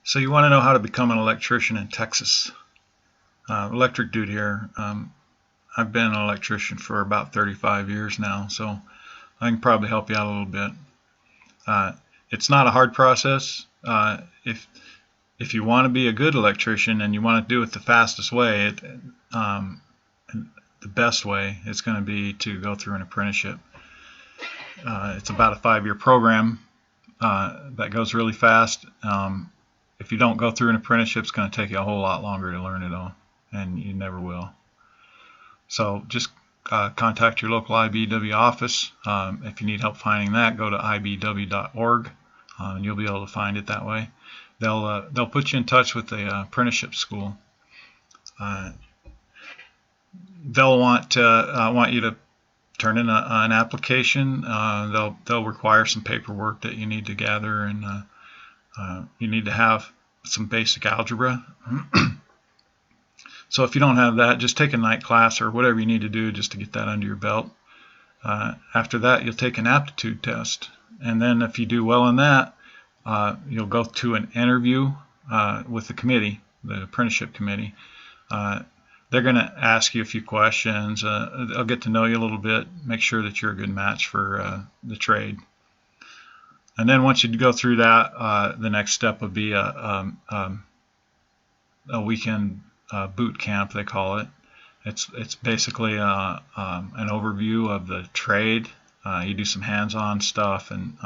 So you want to know how to become an electrician in Texas. Electric dude here. I've been an electrician for about 35 years now, so I can probably help you out a little bit. Uh, it's not a hard process. If you want to be a good electrician and you want to do it the fastest way, um, the best way, it's going to be to go through an apprenticeship. It's about a 5-year program that goes really fast. If you don't go through an apprenticeship, it's going to take you a whole lot longer to learn it all, and you never will. So just contact your local IBEW office. If you need help finding that, go to ibw.org, and you'll be able to find it that way. They'll put you in touch with the apprenticeship school. They'll want you to turn in an application. They'll require some paperwork that you need to gather, and you need to have some basic algebra. So if you don't have that, just take a night class or whatever you need to do just to get that under your belt. After that, you'll take an aptitude test, and then if you do well in that, you'll go to an interview with the committee, the apprenticeship committee. They're going to ask you a few questions. They'll get to know you a little bit, make sure that you're a good match for the trade. And then once you go through that, the next step would be a weekend boot camp, they call it. It's basically an overview of the trade. You do some hands-on stuff, and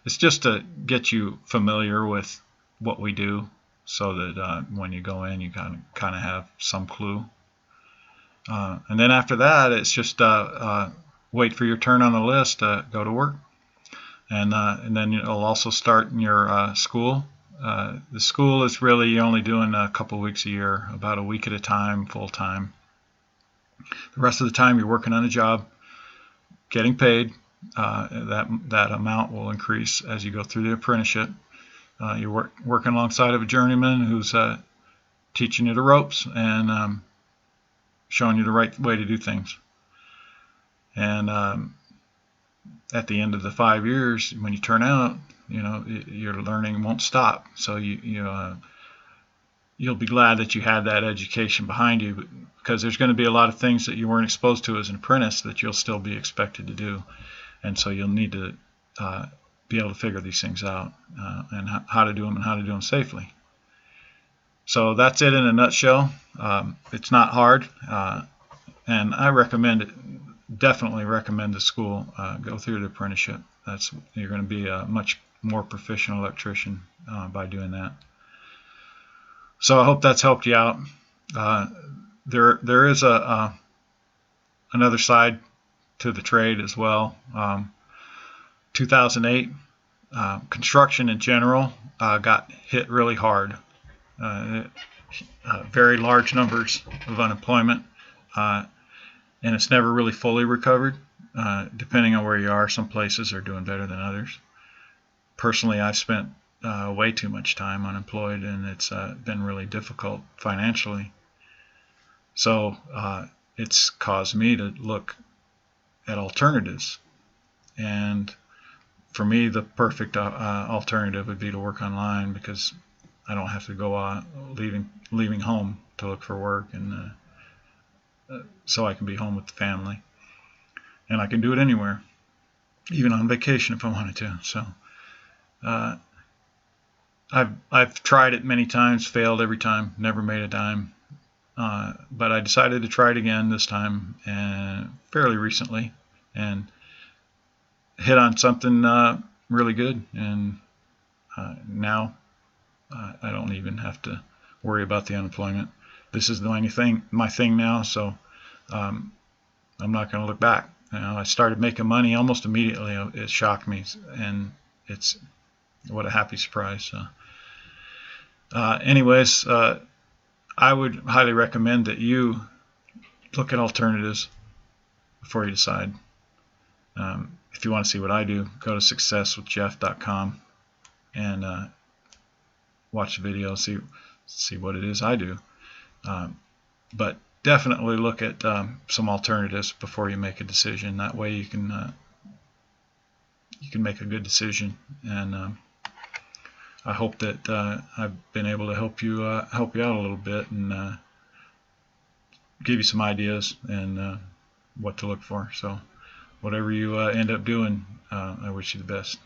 it's just to get you familiar with what we do, so that when you go in, you kind of have some clue. And then after that, it's just wait for your turn on the list to go to work, and then you'll also start in your school. The school is really you're only doing a couple weeks a year, about a week at a time, full time. The rest of the time you're working on a job, getting paid. That amount will increase as you go through the apprenticeship. You're working alongside of a journeyman who's teaching you the ropes and showing you the right way to do things. And at the end of the 5 years, when you turn out, your learning won't stop. So you'll be glad that you had that education behind you, because there's going to be a lot of things that you weren't exposed to as an apprentice that you'll still be expected to do, and so you'll need to be able to figure these things out and how to do them and how to do them safely. So that's it in a nutshell. It's not hard, and I recommend it. Definitely recommend the school. Go through the apprenticeship. You're going to be a much more proficient electrician by doing that. So I hope that's helped you out. There is another side to the trade as well. 2008, construction in general got hit really hard. Very large numbers of unemployment, and it's never really fully recovered. Depending on where you are, some places are doing better than others. Personally, I've spent way too much time unemployed, and it's been really difficult financially. So it's caused me to look at alternatives. And for me, the perfect alternative would be to work online, because I don't have to go out leaving home to look for work, and so I can be home with the family. And I can do it anywhere, even on vacation if I wanted to. So I've tried it many times, failed every time, never made a dime. But I decided to try it again this time, and fairly recently, and hit on something really good. And now I don't even have to worry about the unemployment. This is my thing now, so I'm not going to look back. I started making money almost immediately. It shocked me, and it's what a happy surprise. Anyways, I would highly recommend that you look at alternatives before you decide. If you want to see what I do, go to successwithjeff.com and watch the video, see what it is I do. But definitely look at some alternatives before you make a decision. That way you can make a good decision. And I hope that I've been able to help you out a little bit and give you some ideas and what to look for. So whatever you end up doing, I wish you the best.